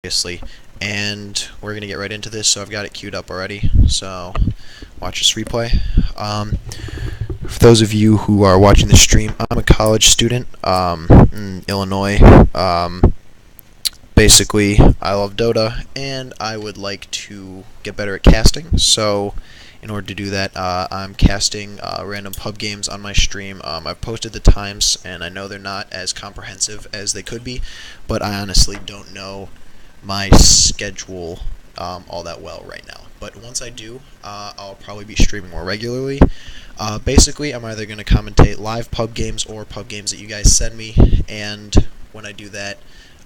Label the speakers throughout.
Speaker 1: obviously, and we're gonna get right into this. So I've got it queued up already. So watch this replay. For those of you who are watching the stream, I'm a college student in Illinois. Basically, I love Dota, and I would like to get better at casting. So, in order to do that, I'm casting random pub games on my stream. I've posted the times, and I know they're not as comprehensive as they could be, but I honestly don't know my schedule all that well right now. But once I do, I'll probably be streaming more regularly. Basically, I'm either going to commentate live pub games or pub games that you guys send me, and when I do that,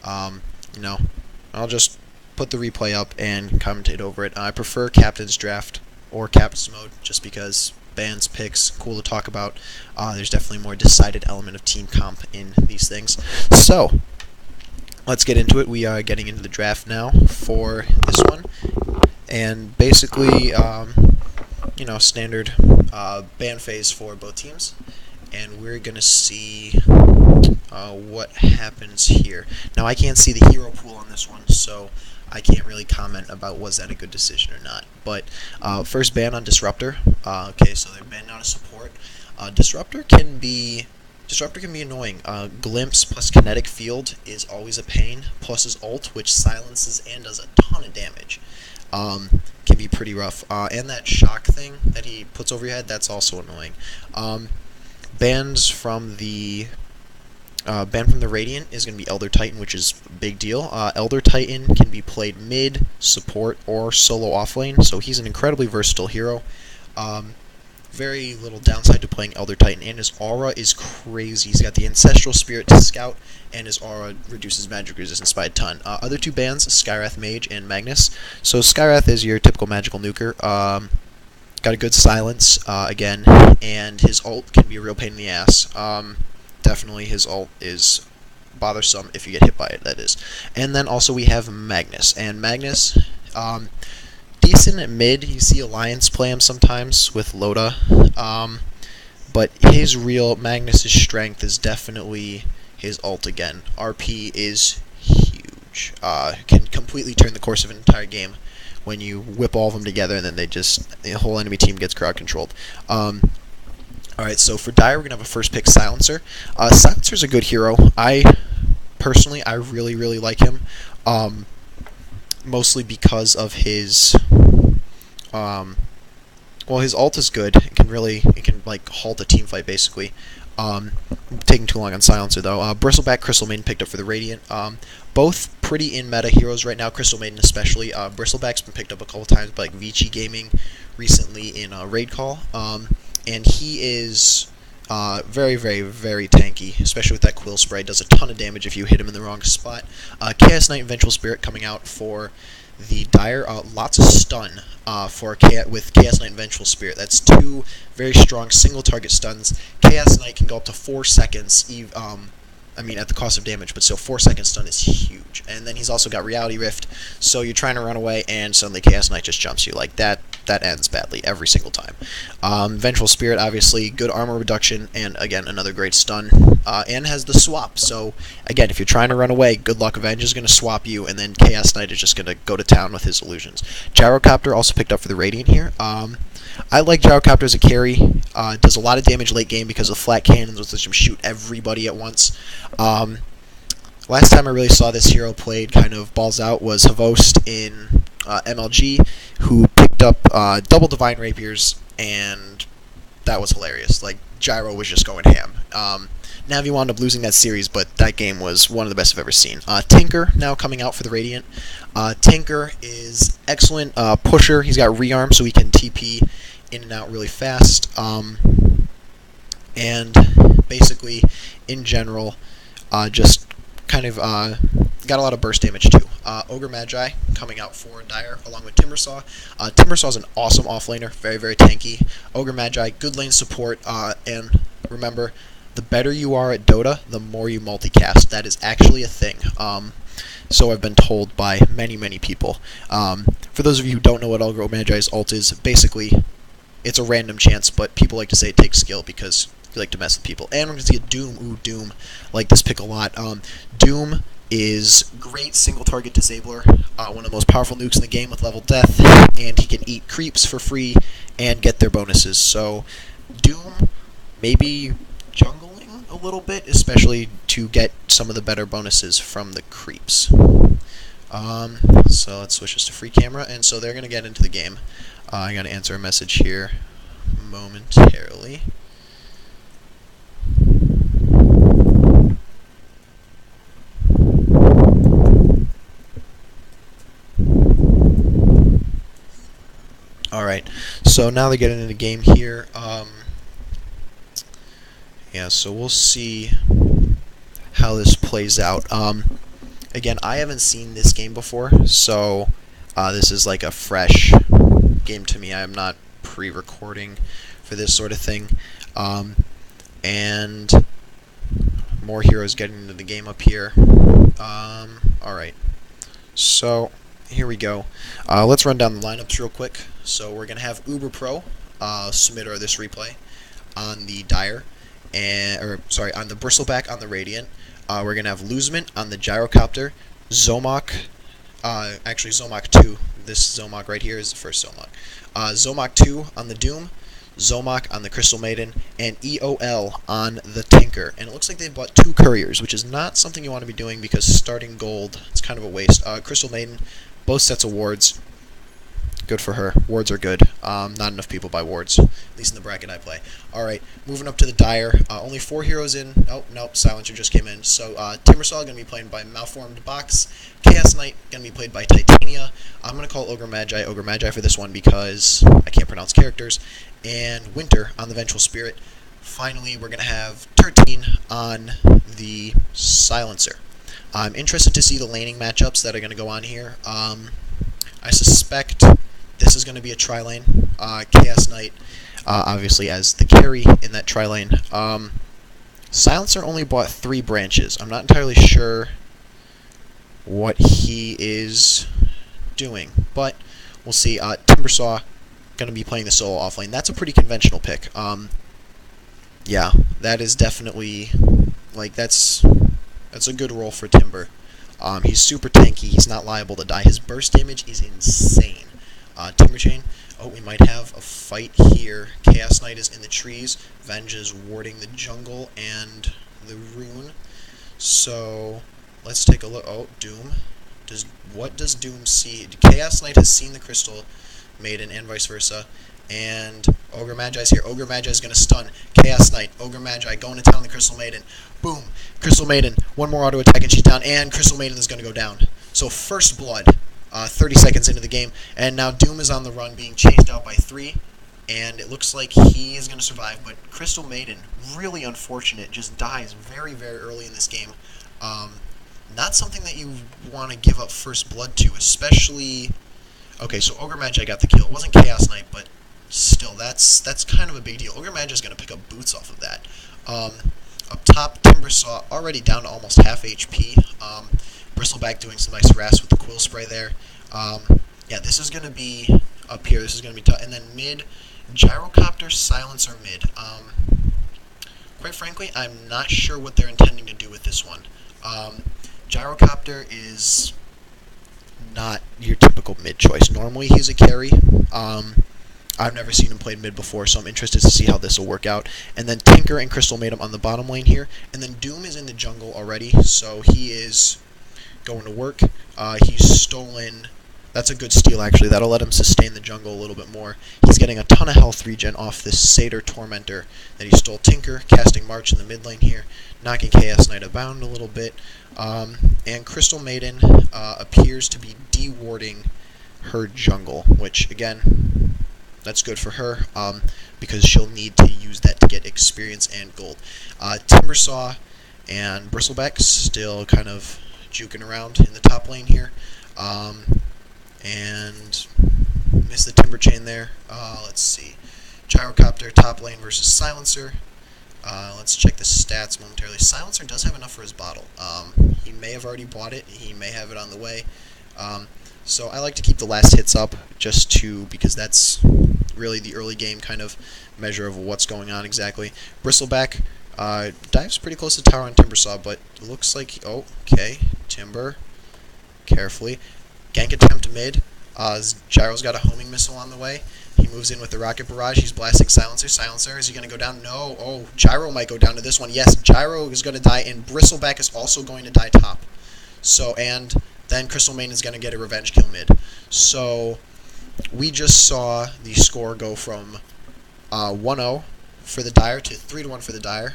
Speaker 1: I'll just put the replay up and commentate over it. I prefer Captain's Draft or Captain's Mode just because bands, picks, cool to talk about. There's definitely more decided element of team comp in these things. So, let's get into it. We are getting into the draft now for this one. And basically, standard ban phase for both teams. And we're going to see what happens here. Now, I can't see the hero pool on this one, so I can't really comment about was that a good decision or not. But first ban on Disruptor. Okay, so they're banned out of support. Disruptor can be annoying. Glimpse plus Kinetic Field is always a pain, plus his ult, which silences and does a ton of damage. Can be pretty rough. And that shock thing that he puts over your head, that's also annoying. Bans from the Radiant is going to be Elder Titan, which is a big deal. Elder Titan can be played mid, support, or solo offlane, so he's an incredibly versatile hero. Very little downside to playing Elder Titan, and his aura is crazy. He's got the Ancestral Spirit to scout, and his aura reduces magic resistance by a ton. Other two bans, Skywrath Mage and Magnus. So Skywrath is your typical magical nuker. Got a good silence, again, and his ult can be a real pain in the ass. Definitely his ult is bothersome if you get hit by it, that is. And then also we have Magnus, and Magnus, decent at mid. You see Alliance play him sometimes with Loda, but Magnus's strength is definitely his ult again. RP is huge. Can completely turn the course of an entire game when you whip all of them together, and then the whole enemy team gets crowd controlled. Alright, so for Dire, we're going to have a first pick Silencer. Silencer's a good hero. Personally, I really, really like him. Mostly because of his his ult is good. It can like halt a team fight basically. Taking too long on Silencer though. Bristleback, Crystal Maiden picked up for the Radiant. Both pretty in meta heroes right now. Crystal Maiden especially. Bristleback's been picked up a couple times by like Vici Gaming recently in Raid Call. And he is very, very, very tanky, especially with that Quill Spray. Does a ton of damage if you hit him in the wrong spot. Chaos Knight and Vengeful Spirit coming out for the Dire. Lots of stun with Chaos Knight and Vengeful Spirit. That's two very strong single target stuns. Chaos Knight can go up to 4 seconds, at the cost of damage, but still 4-second stun is huge. And then he's also got Reality Rift, so you're trying to run away, and suddenly Chaos Knight just jumps you. Like, that ends badly every single time. Vengeful Spirit, obviously, good armor reduction, and again, another great stun, and has the swap. So, again, if you're trying to run away, good luck. Avenge is going to swap you, and then Chaos Knight is just going to go to town with his illusions. Gyrocopter also picked up for the Radiant here. I like Gyrocopter as a carry. Does a lot of damage late game because of flat cannons, which lets him shoot everybody at once. Last time I really saw this hero played kind of balls out was Havost in MLG, who picked up double Divine Rapiers, and that was hilarious. Like, Gyro was just going ham. Navi wound up losing that series, but that game was one of the best I've ever seen. Tinker now coming out for the Radiant. Tinker is excellent pusher. He's got rearm, so he can TP in and out really fast. And basically, in general, just kind of got a lot of burst damage too. Ogre Magi coming out for Dire along with Timbersaw. Timbersaw is an awesome offlaner, very, very tanky. Ogre Magi, good lane support, and remember, the better you are at Dota, the more you multicast. That is actually a thing. So I've been told by many, many people. For those of you who don't know what Ogre Magi's ult is, basically, it's a random chance, but people like to say it takes skill because you like to mess with people. And we're going to see a Doom. Ooh, Doom. Like this pick a lot. Doom is great single target disabler, one of the most powerful nukes in the game with level death, and he can eat creeps for free and get their bonuses. So Doom, maybe jungling a little bit, especially to get some of the better bonuses from the creeps. So let's switch this to free camera, and so they're going to get into the game. I got to answer a message here momentarily. Alright, so now they're getting into the game here. Yeah, so we'll see how this plays out. Again, I haven't seen this game before, so this is like a fresh game to me. I am not pre-recording for this sort of thing. And more heroes getting into the game up here. Alright, so here we go. Let's run down the lineups real quick. So we're going to have Uber Pro, submitter of this replay, on the Dire, on the Bristleback on the Radiant. We're going to have Luzman on the Gyrocopter, Zomok, actually Zomok 2, this Zomok right here is the first Zomok. Zomok 2 on the Doom, Zomok on the Crystal Maiden, and EOL on the Tinker. And it looks like they've bought 2 couriers, which is not something you want to be doing because starting gold, it's kind of a waste. Crystal Maiden, both sets of wards. Good for her. Wards are good. Not enough people buy wards, at least in the bracket I play. Alright, moving up to the Dire. Only 4 heroes in. Oh, nope, Silencer just came in. So, Timbersaw going to be played by Malformed Box. Chaos Knight going to be played by Titania. I'm going to call Ogre Magi for this one because I can't pronounce characters. And Winter on the Vengeful Spirit. Finally, we're going to have 13 on the Silencer. I'm interested to see the laning matchups that are going to go on here. I suspect this is going to be a tri-lane. Chaos Knight, obviously, as the carry in that tri-lane. Silencer only bought 3 branches. I'm not entirely sure what he is doing, but we'll see. Timbersaw going to be playing the solo offlane. That's a pretty conventional pick. Yeah, that is definitely, like, that's a good role for Timber. He's super tanky. He's not liable to die. His burst damage is insane. Timber Chain. Oh, we might have a fight here. Chaos Knight is in the trees. Venge is warding the jungle and the rune. So let's take a look. Oh, Doom. What does Doom see? Chaos Knight has seen the Crystal Maiden and vice versa. And Ogre Magi's here. Ogre Magi is going to stun Chaos Knight. Ogre Magi going to town the Crystal Maiden. Boom. Crystal Maiden. One more auto attack and she's down. And Crystal Maiden is going to go down. So first blood. 30 seconds into the game. And now Doom is on the run being chased out by 3. And it looks like he is going to survive. But Crystal Maiden, really unfortunate, just dies very, very early in this game. Not something that you want to give up first blood to. Especially... Okay, so Ogre Magi got the kill. It wasn't Chaos Knight, but... Still, that's kind of a big deal. Ogre Magi is going to pick up boots off of that. Up top, Timbersaw already down to almost half HP. Bristleback doing some nice harass with the Quill Spray there. Yeah, this is going to be up here. This is going to be tough. And then mid, Gyrocopter, Silencer mid. Quite frankly, I'm not sure what they're intending to do with this one. Gyrocopter is not your typical mid choice. Normally, he's a carry. I've never seen him played mid before, so I'm interested to see how this will work out. And then Tinker and Crystal Maiden on the bottom lane here. And then Doom is in the jungle already, so he is going to work. He's stolen... That's a good steal, actually. That'll let him sustain the jungle a little bit more. He's getting a ton of health regen off this Satyr Tormentor that he stole. Tinker casting March in the mid lane here, knocking Chaos Knight abound a little bit. And Crystal Maiden appears to be de-warding her jungle, which, again... That's good for her, because she'll need to use that to get experience and gold. Timbersaw and Bristleback still kind of juking around in the top lane here. And missed the Timber Chain there. Let's see. Gyrocopter, top lane versus Silencer. Let's check the stats momentarily. Silencer does have enough for his bottle. He may have already bought it. He may have it on the way. So I like to keep the last hits up because that's really the early game kind of measure of what's going on exactly. Bristleback Dives pretty close to tower on Timbersaw, but looks like... Oh, okay. Timber. Carefully. Gank attempt mid. Gyro's got a homing missile on the way. He moves in with the rocket barrage. He's blasting Silencer. Silencer, is he going to go down? No. Oh, Gyro might go down to this one. Yes, Gyro is going to die, and Bristleback is also going to die top. So, and then Crystal Maiden is going to get a revenge kill mid. So, we just saw the score go from 1-0 for the Dire to 3-1 for the Dire.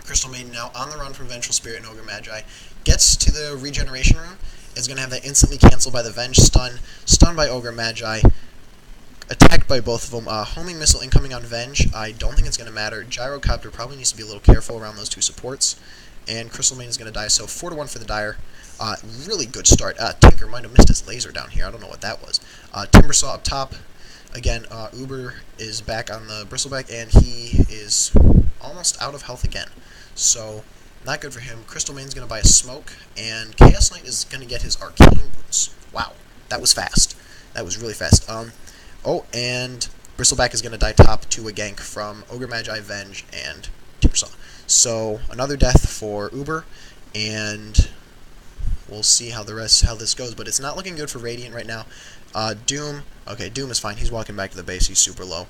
Speaker 1: Crystal Maiden now on the run from Vengeful Spirit and Ogre Magi. Gets to the regeneration room. Is going to have that instantly canceled by the Venge stun. Stunned by Ogre Magi. Attacked by both of them. Homing missile incoming on Venge. I don't think it's going to matter. Gyrocopter probably needs to be a little careful around those two supports. And Crystal Maiden is going to die. So 4-1 for the Dire. Really good start. Tinker might have missed his laser down here. I don't know what that was. Timbersaw up top. Again, Uber is back on the Bristleback, and he is almost out of health again. So, not good for him. Crystal Main's going to buy a smoke, and Chaos Knight is going to get his arcane boots. Wow, that was fast. That was really fast. Oh, and Bristleback is going to die top to a gank from Ogre Magi, Venge, and Timbersaw. So, another death for Uber, and we'll see how this goes, but it's not looking good for Radiant right now. Doom, okay, Doom is fine. He's walking back to the base. He's super low.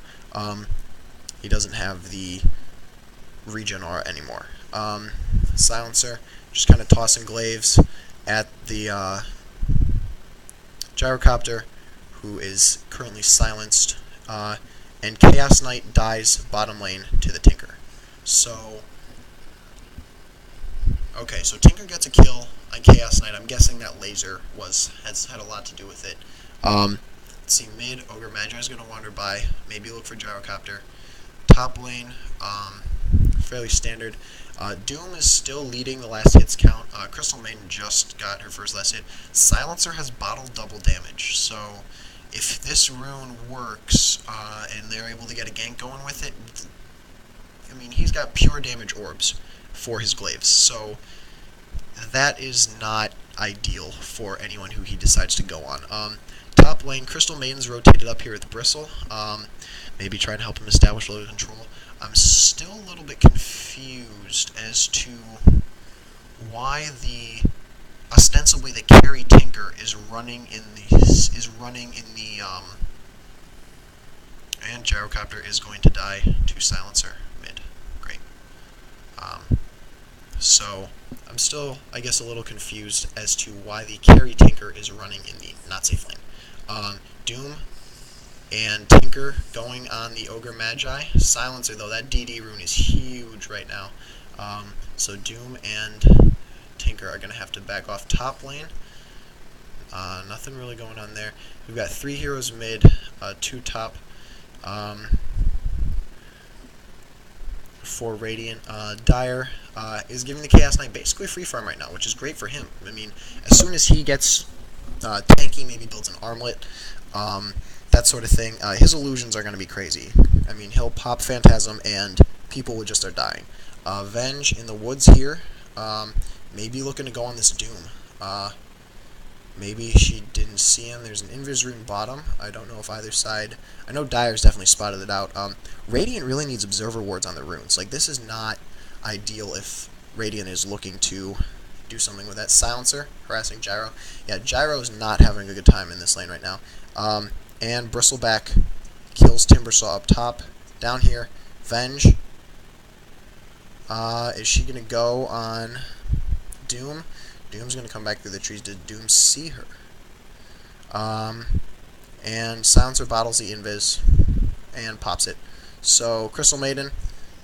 Speaker 1: He doesn't have the regen aura anymore. Silencer, just kind of tossing glaives at the Gyrocopter, who is currently silenced. And Chaos Knight dies bottom lane to the Tinker. So, okay, so Tinker gets a kill on Chaos Knight. I'm guessing that laser has had a lot to do with it. Let's see, mid, Ogre Magi is going to wander by, maybe look for Gyrocopter. Top lane, fairly standard. Doom is still leading the last hits count. Crystal Maiden just got her first last hit. Silencer has bottled double damage, so if this rune works, and they're able to get a gank going with it, I mean, he's got pure damage orbs for his glaives, so that is not ideal for anyone who he decides to go on. Top lane, Crystal Maiden's rotated up here with Bristle. Maybe try to help him establish low control. I'm still a little bit confused as to why ostensibly the carry Tinker is running in the and Gyrocopter is going to die to Silencer mid. Great. So I'm still, I guess, a little confused as to why the carry Tinker is running in the not safe lane. Doom and Tinker going on the Ogre Magi. Silencer, though, that DD rune is huge right now. So Doom and Tinker are going to have to back off top lane. Nothing really going on there. We've got 3 heroes mid, 2 top. For Radiant, Dire is giving the Chaos Knight basically free farm right now, which is great for him. I mean, as soon as he gets tanky, maybe builds an armlet, that sort of thing, his illusions are going to be crazy. I mean, he'll pop Phantasm and people would just start dying. Venge in the woods here, maybe looking to go on this Doom. Maybe she didn't see him. There's an Invis rune bottom. I don't know if either side... I know Dire's definitely spotted it out. Radiant really needs Observer wards on the runes. Like, this is not ideal if Radiant is looking to do something with that. Silencer, harassing Gyro. Yeah, Gyro is not having a good time in this lane right now. And Bristleback kills Timbersaw up top. Down here, Venge. Is she going to go on Doom? Doom's going to come back through the trees. Did Doom see her? And Silencer bottles the Invis and pops it. So, Crystal Maiden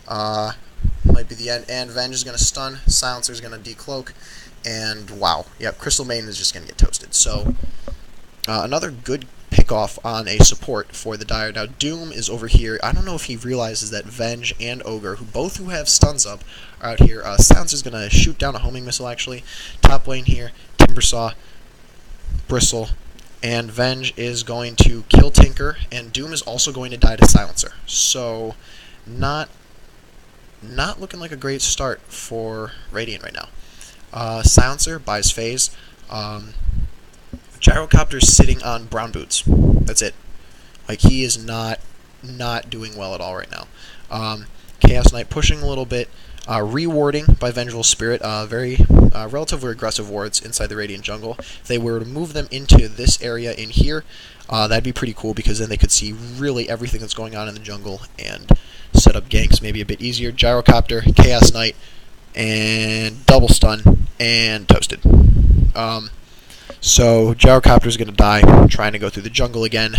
Speaker 1: might be the end. And Venge is going to stun. Silencer's going to decloak. And wow. Yep, Crystal Maiden is just going to get toasted. So, another good pick-off on a support for the Dire. Now, Doom is over here. I don't know if he realizes that Venge and Ogre, who have stuns up, are out here. Silencer's going to shoot down a homing missile, actually. Top lane here, Timbersaw, Bristle, and Venge is going to kill Tinker, and Doom is also going to die to Silencer. So, not looking like a great start for Radiant right now. Silencer buys phase. Gyrocopter's sitting on brown boots. That's it. Like, he is not doing well at all right now. Chaos Knight pushing a little bit, rewarding by Vengeful Spirit, very relatively aggressive wards inside the Radiant Jungle. If they were to move them into this area in here, that'd be pretty cool, because then they could see really everything that's going on in the jungle and set up ganks maybe a bit easier. Gyrocopter, Chaos Knight, and double stun, and toasted. So Gyrocopter's going to die trying to go through the jungle again.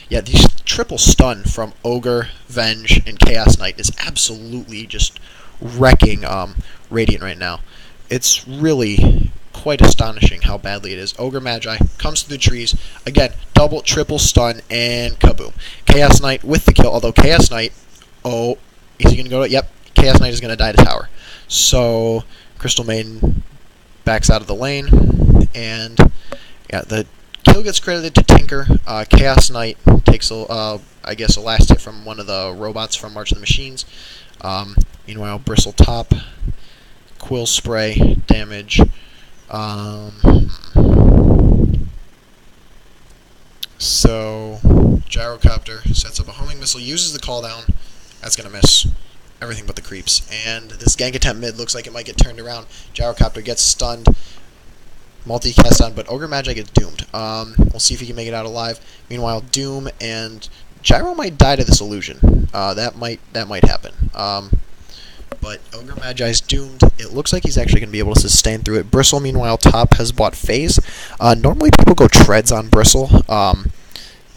Speaker 1: Yeah, these triple stun from Ogre, Venge, and Chaos Knight is absolutely just wrecking Radiant right now. It's really quite astonishing how badly it is. Ogre Magi comes through the trees. Again, double, triple stun, and kaboom. Chaos Knight with the kill, although Chaos Knight, oh, is he going to go to, yep, Chaos Knight is going to die to tower. So, Crystal Maiden backs out of the lane, and yeah, the kill gets credited to Tinker. Chaos Knight takes, I guess, a last hit from one of the robots from March of the Machines. Meanwhile, Bristle top, Quill Spray, damage. So, Gyrocopter sets up a homing missile, uses the call down. That's going to miss everything but the creeps. And this gank attempt mid looks like it might get turned around. Gyrocopter gets stunned. Multi-cast on, but Ogre Magi gets doomed. We'll see if he can make it out alive. Meanwhile, Doom and Gyro might die to this illusion. That might happen. But Ogre Magi's doomed. It looks like he's actually going to be able to sustain through it. Bristle, meanwhile, top has bought Phase. Normally people go Treads on Bristle.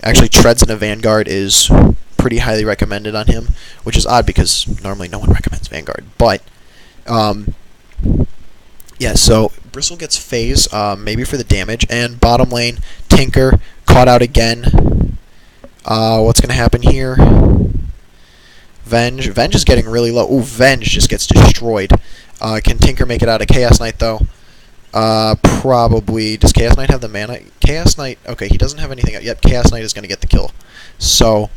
Speaker 1: Actually, Treads in a Vanguard is pretty highly recommended on him, which is odd because normally no one recommends Vanguard. But, yeah, so Bristle gets Phase, maybe for the damage, and bottom lane, Tinker, caught out again. What's going to happen here? Venge is getting really low. Ooh, Venge just gets destroyed. Can Tinker make it out of Chaos Knight, though? Probably. Does Chaos Knight have the mana? Chaos Knight, okay, he doesn't have anything. Yep, Chaos Knight is going to get the kill. So,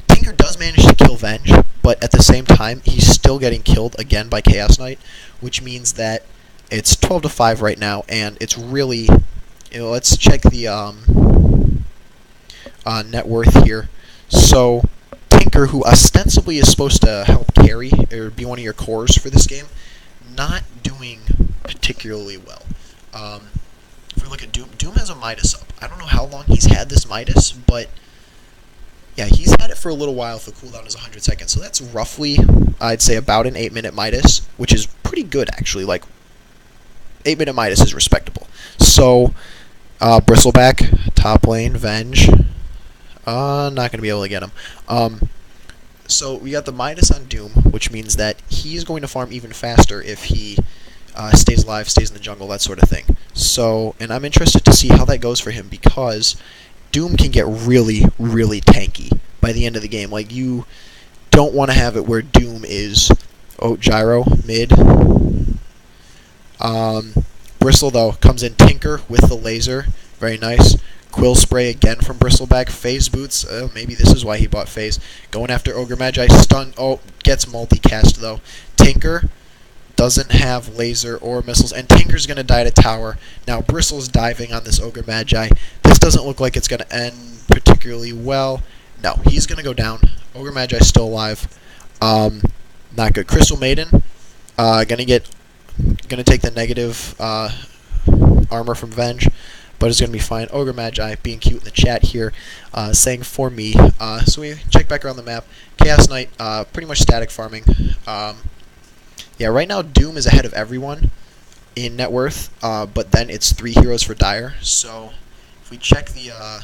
Speaker 1: Tinker does manage to kill Venge, but at the same time, he's still getting killed again by Chaos Knight, which means that it's 12-5 right now, and it's really, let's check the net worth here. So, Tinker, who ostensibly is supposed to help carry, or be one of your cores for this game, not doing particularly well. If we look at Doom, Doom has a Midas up. I don't know how long he's had this Midas, but yeah, he's had it for a little while if the cooldown is 100 seconds. So that's roughly, I'd say, about an 8-minute Midas, which is pretty good, actually. Like, 8-minute Midas is respectable. So, Bristleback, top lane, Venge. Not going to be able to get him. So, we got the Midas on Doom, which means that he's going to farm even faster if he stays alive, stays in the jungle, that sort of thing. So, and I'm interested to see how that goes for him, because Doom can get really, really tanky by the end of the game. Like, you don't want to have it where Doom is, oh, Gyro, mid. Bristle, though, comes in Tinker with the laser. Very nice. Quill Spray again from Bristleback. Phase Boots. Maybe this is why he bought Phase. Going after Ogre Magi. Stun. Oh, gets multicast, though. Tinker doesn't have laser or missiles, and Tinker's going to die to tower. Now, Bristle's diving on this Ogre Magi. This doesn't look like it's going to end particularly well. No, he's going to go down. Ogre Magi's still alive. Not good. Crystal Maiden, going to take the negative armor from Venge, but it's going to be fine. Ogre Magi being cute in the chat here, saying for me. So we check back around the map. Chaos Knight, pretty much static farming. Yeah, right now Doom is ahead of everyone in net worth, but then it's 3 heroes for Dire. So if we check the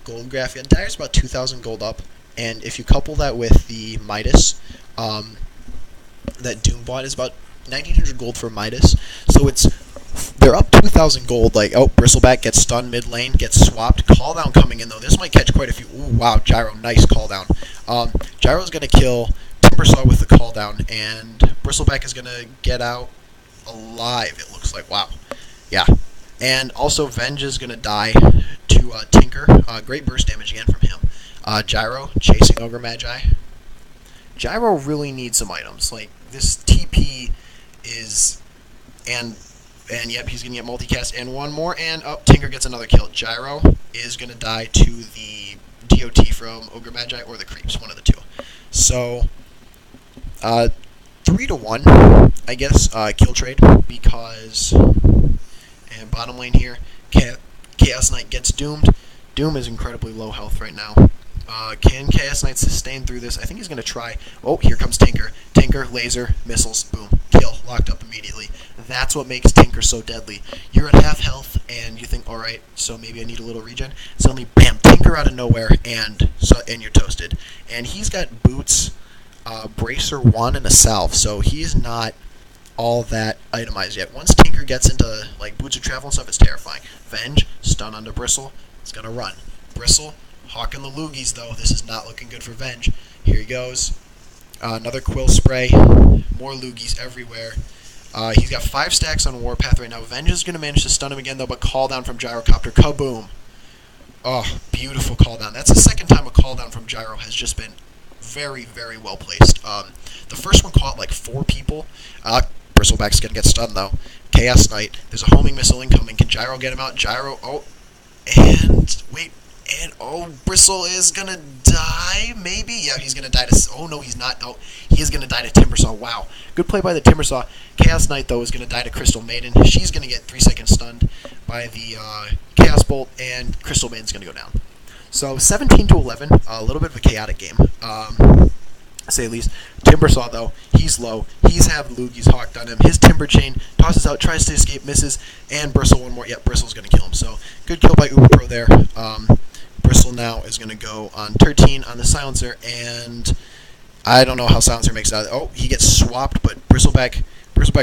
Speaker 1: gold graph, yeah, Dire's about 2,000 gold up, and if you couple that with the Midas that Doom bought, is about 1,900 gold for Midas. So they're up 2,000 gold. Like, oh, Bristleback gets stunned mid lane, gets swapped. Call down coming in, though. This might catch quite a few. Ooh, wow, Gyro, nice call down. Gyro's going to kill Timbersaw with the call down, and Bristleback is going to get out alive, it looks like. Wow. Yeah. And also, Venge is going to die to Tinker. Great burst damage again from him. Gyro chasing Ogre Magi. Gyro really needs some items. Like, this TP is... And yep, he's going to get multicast and one more, and Tinker gets another kill. Gyro is going to die to the DOT from Ogre Magi or the creeps, one of the two. So, Uh, 3-1, I guess, kill trade, because, and bottom lane here, Chaos Knight gets doomed. Doom is incredibly low health right now. Can Chaos Knight sustain through this? I think he's going to try. Oh, here comes Tinker. Tinker, laser, missiles, boom, kill, locked up immediately. That's what makes Tinker so deadly. You're at half health, and you think, alright, so maybe I need a little regen. Suddenly, bam, Tinker out of nowhere, and you're toasted. And he's got boots, bracer 1, and a salve, so he's not all that itemized yet. Once Tinker gets into like boots of travel and stuff, it's terrifying. Venge, stun onto Bristle, it's gonna run. Bristle, hawking the loogies though. This is not looking good for Venge. Here he goes. Another quill spray, more loogies everywhere. He's got 5 stacks on Warpath right now. Venge is gonna manage to stun him again though, but call down from Gyrocopter, kaboom! Oh, beautiful call down. That's the second time a call down from Gyro has just been very, very well placed. The first one caught like 4 people. Bristleback's gonna get stunned though. Chaos Knight. There's a homing missile incoming. Can Gyro get him out? Gyro. Oh, and wait, and oh, Bristle is gonna die. Maybe. Yeah, he's gonna die to. Oh no, he's not. Oh, he is gonna die to Timbersaw. Wow, good play by the Timbersaw. Chaos Knight though is gonna die to Crystal Maiden. She's gonna get 3 seconds stunned by the Chaos Bolt, and Crystal Maiden's gonna go down. So 17-11, a little bit of a chaotic game, say at least. Timbersaw, though, he's low. He's having loogies hawked on him. His Timber Chain tosses out, tries to escape, misses, and Bristle one more. Yep, Bristle's going to kill him. So good kill by Uber Pro there. Bristle now is going to go on 13 on the Silencer, and I don't know how Silencer makes it out. Oh, he gets swapped, but Bristleback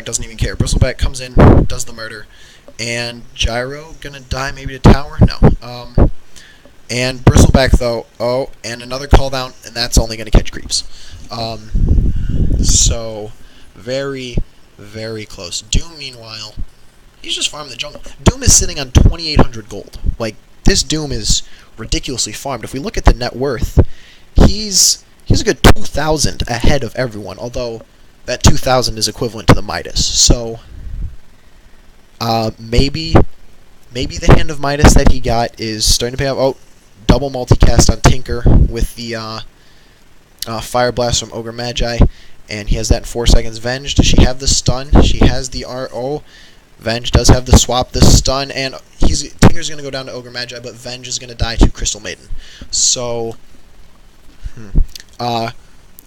Speaker 1: doesn't even care. Bristleback comes in, does the murder, and Gyro going to die maybe to Tower? No. And Bristleback, though, oh, and another call down, and that's only going to catch creeps. So, very, very close. Doom, meanwhile, he's just farming the jungle. Doom is sitting on 2,800 gold. Like, this Doom is ridiculously farmed. If we look at the net worth, he's a good 2,000 ahead of everyone, although that 2,000 is equivalent to the Midas. So, maybe the Hand of Midas that he got is starting to pay off. Oh, double multicast on Tinker with the Fire Blast from Ogre Magi, and he has that in 4 seconds. Venge, does she have the stun? She has the RO. Venge does have the swap, the stun, and Tinker's going to go down to Ogre Magi, but Venge is going to die to Crystal Maiden. So,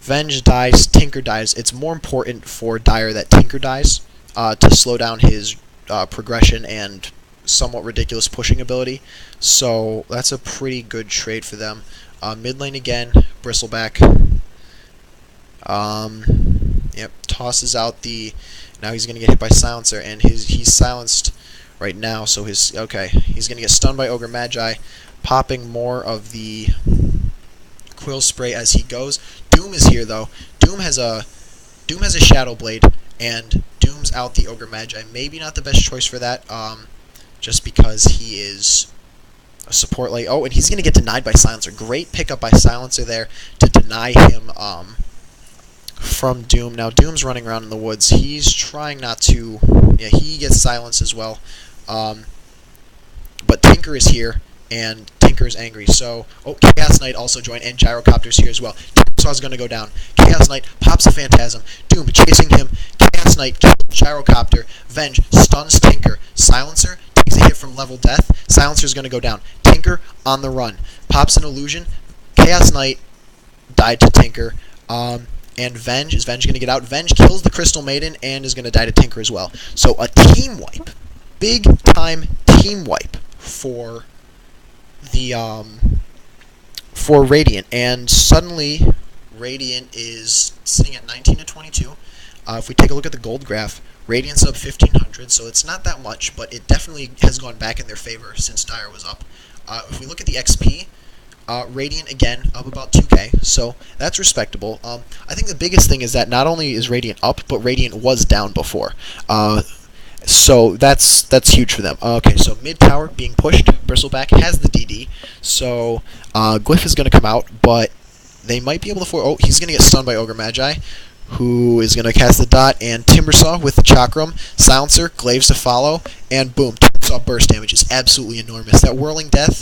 Speaker 1: Venge dies, Tinker dies. It's more important for Dire that Tinker dies to slow down his progression and somewhat ridiculous pushing ability, so that's a pretty good trade for them. Mid lane again, Bristleback. Yep, tosses out the. Now he's gonna get hit by Silencer, and he's silenced right now. So he's gonna get stunned by Ogre Magi, popping more of the Quill Spray as he goes. Doom is here though. Doom has a Shadow Blade, and Doom's out the Ogre Magi. Maybe not the best choice for that. Just because he is a support lane. Oh, and he's going to get denied by Silencer. Great pickup by Silencer there to deny him from Doom. Now, Doom's running around in the woods. He's trying not to. Yeah, he gets silenced as well. But Tinker is here, and Tinker is angry. So, oh, Chaos Knight also joined, and Gyrocopter's here as well. Timbersaw's going to go down. Chaos Knight pops a Phantasm. Doom chasing him. Chaos Knight kills Gyrocopter. Venge stuns Tinker. Silencer takes a hit from level death. Silencer's going to go down. Tinker on the run. Pops an illusion. Chaos Knight died to Tinker. And Venge, is Venge going to get out? Venge kills the Crystal Maiden and is going to die to Tinker as well. So a team wipe. Big time team wipe for the for Radiant. And suddenly Radiant is sitting at 19-22. If we take a look at the gold graph, Radiant's up 1,500, so it's not that much, but it definitely has gone back in their favor since Dire was up. If we look at the XP, Radiant, again, up about 2k, so that's respectable. I think the biggest thing is that not only is Radiant up, but Radiant was down before. So that's huge for them. Okay, so mid tower being pushed. Bristleback has the DD, so Glyph is going to come out, but they might be able to... Oh, he's going to get stunned by Ogre Magi, who is going to cast the dot, and Timbersaw with the Chakram, Silencer, Glaives to follow, and boom, Timbersaw burst damage is absolutely enormous. That Whirling Death,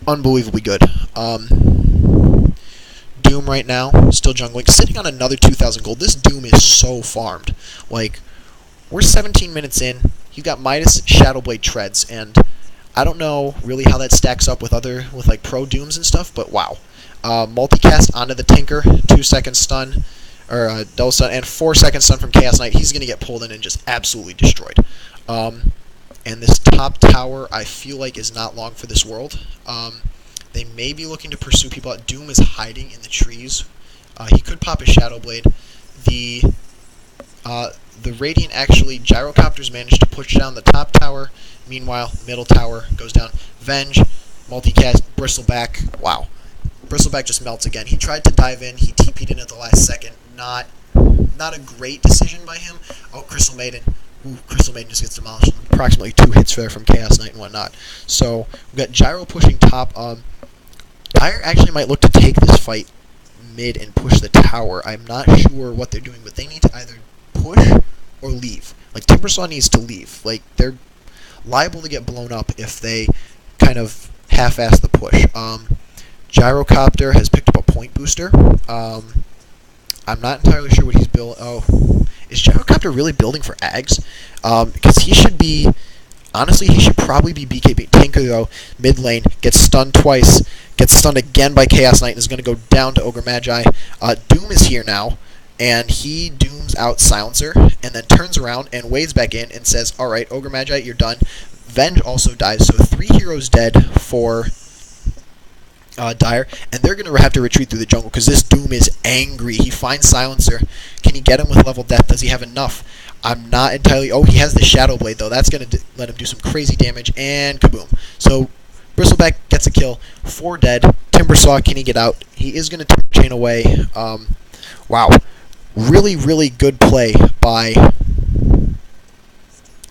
Speaker 1: unbelievably good. Doom right now, still jungling, sitting on another 2,000 gold. This Doom is so farmed. Like, we're 17 minutes in. He's got Midas Shadowblade Treads, and I don't know really how that stacks up with like pro Dooms and stuff, but wow. Multicast onto the Tinker, 2-second stun, or double stun, and 4-second stun from Chaos Knight. He's going to get pulled in and just absolutely destroyed. And this top tower, I feel like, is not long for this world. They may be looking to pursue people out. Doom is hiding in the trees. He could pop his Shadow Blade. The Radiant actually, Gyrocopters managed to push down the top tower. Meanwhile, middle tower goes down. Venge, multicast, Bristleback. Wow. Bristleback just melts again. He tried to dive in. He TP'd in at the last second. Not a great decision by him. Oh, Crystal Maiden. Ooh, Crystal Maiden just gets demolished. Approximately 2 hits there from Chaos Knight and whatnot. So, we've got Gyro pushing top. Dire actually might look to take this fight mid and push the tower. I'm not sure what they're doing, but they need to either push or leave. Like, Timbersaw needs to leave. Like, they're liable to get blown up if they kind of half-ass the push. Gyrocopter has picked up a point booster. I'm not entirely sure what he's building. Oh, is Gyrocopter really building for Ags? Because he should be... Honestly, he should probably be BKB. Tinker, though, mid lane, gets stunned twice, gets stunned again by Chaos Knight, and is going to go down to Ogre Magi. Doom is here now, and he dooms out Silencer, and then turns around and wades back in and says, alright, Ogre Magi, you're done. Venge also dies, so 3 heroes dead for Dire, and they're going to have to retreat through the jungle, because this Doom is angry. He finds Silencer. Can he get him with level death? Does he have enough? I'm not entirely... Oh, he has the Shadow Blade, though. That's going to let him do some crazy damage, and kaboom. So, Bristleback gets a kill. 4 dead. Timbersaw, can he get out? He is going to chain away. Wow. Really, really good play by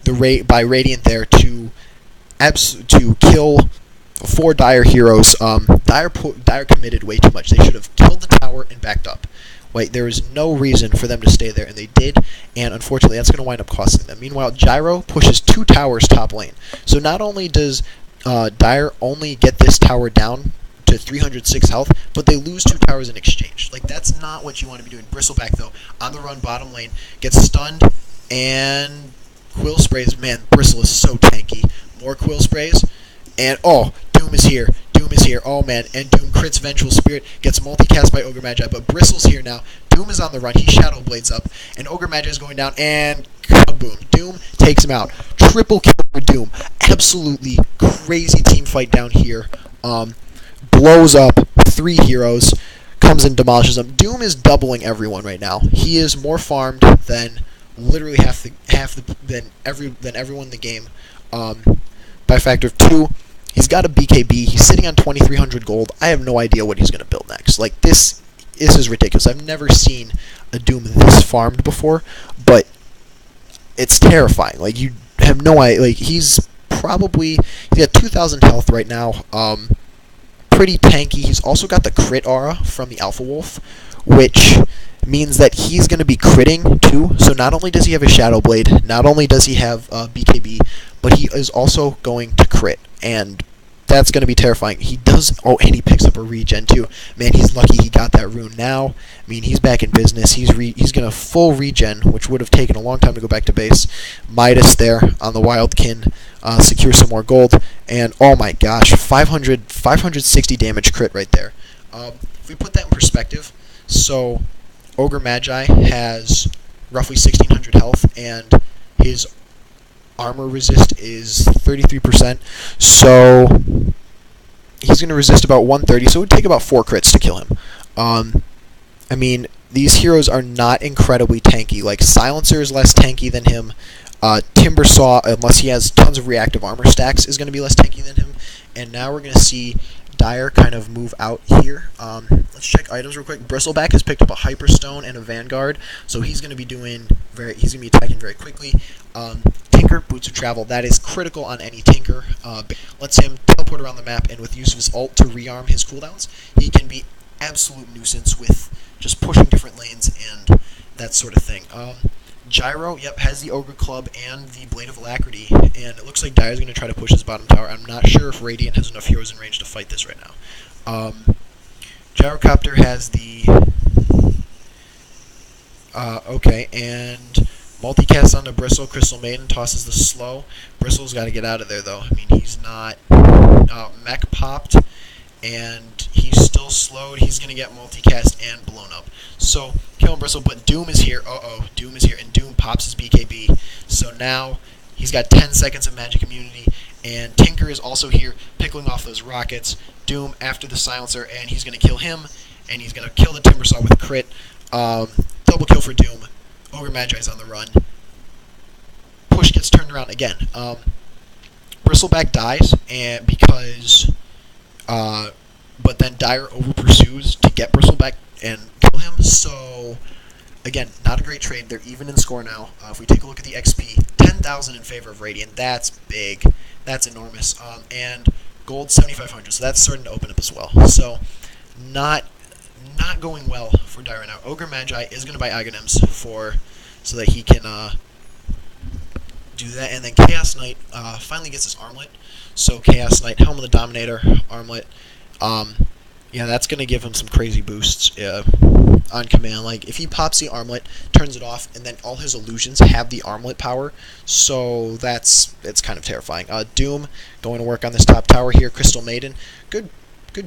Speaker 1: Radiant there to kill 4 Dire heroes. Dire committed way too much. They should have killed the tower and backed up. Wait, there is no reason for them to stay there, and they did, and unfortunately that's going to wind up costing them. Meanwhile, Gyro pushes 2 towers top lane. So not only does Dire only get this tower down to 306 health, but they lose 2 towers in exchange. Like, that's not what you want to be doing. Bristleback, though, on the run bottom lane, gets stunned, and Quill sprays. Man, Bristle is so tanky. More Quill sprays, and oh, Doom is here. Doom is here. Oh, man. And Doom crits Vengeful Spirit, gets multicast by Ogre Magi, but Bristle's here now. Doom is on the run. He Shadow Blades up, and Ogre Magi is going down, and kaboom. Doom takes him out. Triple kill for Doom. Absolutely crazy team fight down here. Blows up 3 heroes, comes and demolishes them. Doom is doubling everyone right now. He is more farmed than literally than everyone in the game by a factor of 2. He's got a BKB. He's sitting on 2,300 gold. I have no idea what he's going to build next. Like, this is ridiculous. I've never seen a Doom this farmed before, but it's terrifying. Like, you have no idea. Like, he's got 2,000 health right now. Pretty tanky. He's also got the crit aura from the Alpha Wolf, which means that he's going to be critting too. So not only does he have a Shadow Blade, not only does he have BKB, but he is also going to crit, and that's going to be terrifying. He does... Oh, and he picks up a regen too. Man, he's lucky he got that rune now. I mean, he's back in business. He's going to full regen, which would have taken a long time to go back to base. Midas there on the Wildkin. Secure some more gold. And, oh my gosh, 560 damage crit right there. If we put that in perspective, so Ogre Magi has roughly 1,600 health, and his armor resist is 33%, so he's going to resist about 130, so it would take about 4 crits to kill him. I mean, these heroes are not incredibly tanky. Like, Silencer is less tanky than him. Timbersaw, unless he has tons of reactive armor stacks, is going to be less tanky than him. And now we're going to see Dire kind of move out here. Let's check items real quick. Bristleback has picked up a Hyperstone and a Vanguard, so he's going to be attacking very quickly. Tinker, Boots of Travel, that is critical on any Tinker. Lets him teleport around the map, and with use of his ult to rearm his cooldowns, he can be absolute nuisance with just pushing different lanes and that sort of thing. Gyro, yep, has the Ogre Club and the Blade of Alacrity, and it looks like Dire's going to try to push his bottom tower. I'm not sure if Radiant has enough heroes in range to fight this right now. Gyrocopter has the okay, and multicast onto Bristle. Crystal Maiden tosses the slow. Bristle's got to get out of there though. I mean, he's not mech popped, and he's still slowed. He's gonna get multicast and blown up. So killing Bristle, but Doom is here. Doom is here, and Doom pops his BKB. So now he's got 10 seconds of magic immunity, and Tinker is also here, pickling off those rockets. Doom after the silencer, and he's gonna kill him, and he's gonna kill the Timbersaw with a crit. Double kill for Doom. Ogre Magi's on the run. Push gets turned around again. Bristleback dies, and because, but then Dire over pursues to get Bristleback and kill him. So again, not a great trade. They're even in score now. If we take a look at the XP, 10,000 in favor of Radiant. That's big. That's enormous. And gold 7,500. So that's starting to open up as well. So not going well for Dire now. Ogre Magi is going to buy Aghanims so that he can do that. And then Chaos Knight finally gets his armlet. So Chaos Knight, Helm of the Dominator, armlet. Yeah, that's going to give him some crazy boosts on command. Like, if he pops the armlet, turns it off, and then all his illusions have the armlet power. So it's kind of terrifying. Doom going to work on this top tower here. Crystal Maiden, good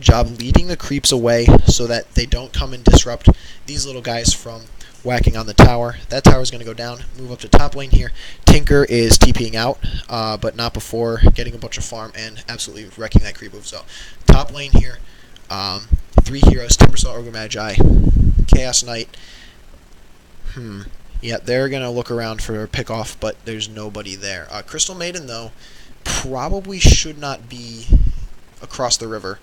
Speaker 1: job leading the creeps away so that they don't come and disrupt these little guys from whacking on the tower. That tower is going to go down, move up to top lane here. Tinker is TPing out, but not before getting a bunch of farm and absolutely wrecking that creep move. So top lane here, 3 heroes, Timbersaw, Ogre Magi, Chaos Knight. Yeah, they're going to look around for a pick-off, but there's nobody there. Crystal Maiden, though, probably should not be across the river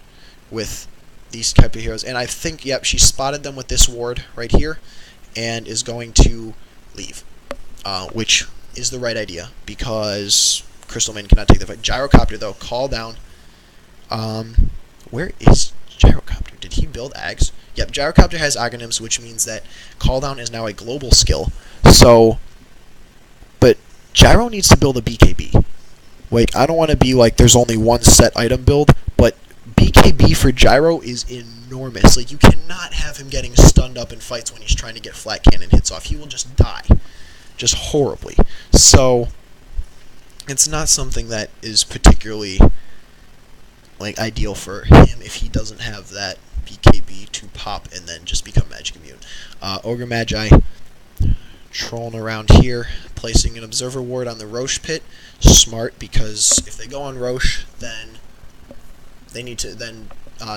Speaker 1: with these type of heroes. And I think, yep, she spotted them with this ward right here and is going to leave, which is the right idea because Crystal Maiden cannot take the fight. Gyrocopter, though, call down. Where is Gyrocopter? Did he build Ags? Yep, Gyrocopter has Aghanims, which means that call down is now a global skill. So, but Gyro needs to build a BKB. Like, I don't want to be like there's only one set item build, but BKB for Gyro is enormous. Like, you cannot have him getting stunned up in fights when he's trying to get flat cannon hits off. He will just die. Just horribly. So, it's not something that is particularly, like, ideal for him if he doesn't have that BKB to pop and then just become magic immune. Ogre Magi trolling around here, placing an observer ward on the Roche pit. Smart, because if they go on Roche, then they need to. Then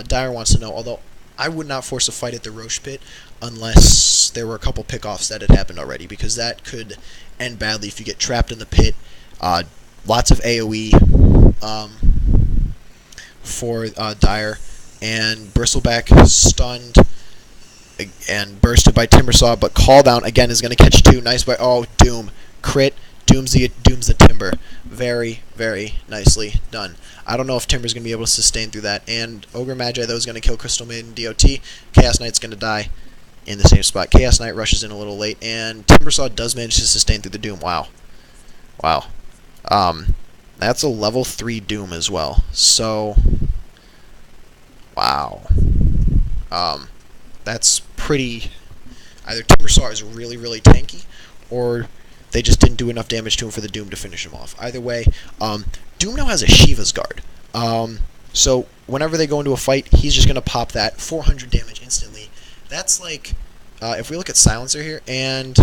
Speaker 1: Dire wants to know. Although I would not force a fight at the Roche pit unless there were a couple pickoffs that had happened already, because that could end badly if you get trapped in the pit. Lots of AOE for Dire, and Bristleback stunned and bursted by Timbersaw, but call down again is going to catch 2. Nice by Doom crit. Doom's the Timber. Very, very nicely done. I don't know if Timber's going to be able to sustain through that. And Ogre Magi, though, is going to kill Crystal Maiden DOT. Chaos Knight's going to die in the same spot. Chaos Knight rushes in a little late, and Timbersaw does manage to sustain through the Doom. Wow. That's a level 3 Doom as well. So, wow. That's pretty. Either Timbersaw is really, really tanky, or they just didn't do enough damage to him for the Doom to finish him off. Either way, Doom now has a Shiva's Guard. So whenever they go into a fight, he's just going to pop that 400 damage instantly. That's like, if we look at Silencer here, and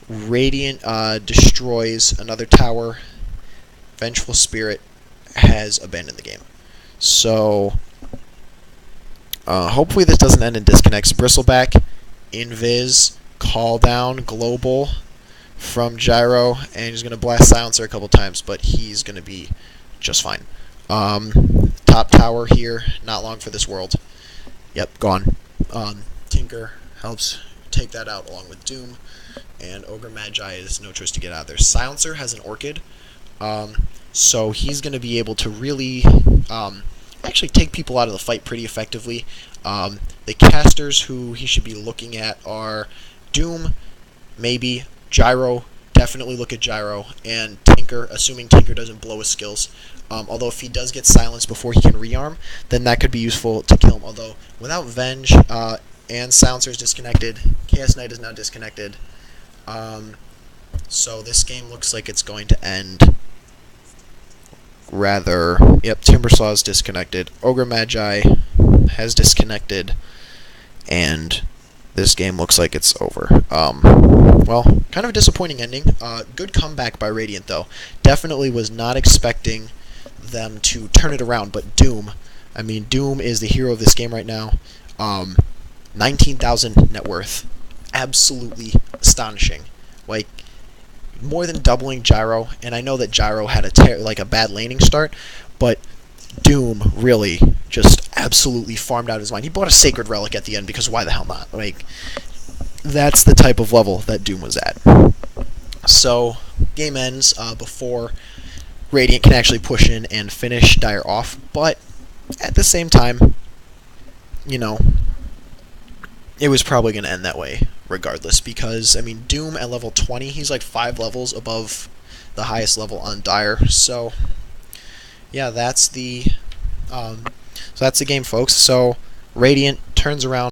Speaker 1: Radiant destroys another tower, Vengeful Spirit has abandoned the game. So, hopefully this doesn't end in disconnects. Bristleback, Invis, Call Down, Global from Gyro, and he's going to blast Silencer a couple times, but he's going to be just fine. Top tower here, not long for this world. Yep, gone. Tinker helps take that out along with Doom, and Ogre Magi is no choice to get out there. Silencer has an Orchid, so he's going to be able to really actually take people out of the fight pretty effectively. The casters who he should be looking at are Doom, maybe Gyro, definitely look at Gyro and Tinker, assuming Tinker doesn't blow his skills. Although if he does get silenced before he can rearm, then that could be useful to kill him. Although without Venge and Silencer is disconnected, Chaos Knight is now disconnected. So this game looks like it's going to end rather... Yep, Timbersaw is disconnected. Ogre Magi has disconnected. And this game looks like it's over. Well, kind of a disappointing ending. Good comeback by Radiant, though. Definitely was not expecting them to turn it around, but Doom. I mean, Doom is the hero of this game right now. 19,000 net worth. Absolutely astonishing. Like, more than doubling Gyro, and I know that Gyro had a bad laning start, but Doom really just absolutely farmed out his mind. He bought a Sacred Relic at the end because why the hell not? Like, that's the type of level that Doom was at. So, game ends before Radiant can actually push in and finish Dire off, but at the same time, you know, it was probably going to end that way regardless because, I mean, Doom at level 20, he's like 5 levels above the highest level on Dire, so yeah, that's the game, folks. So Radiant turns around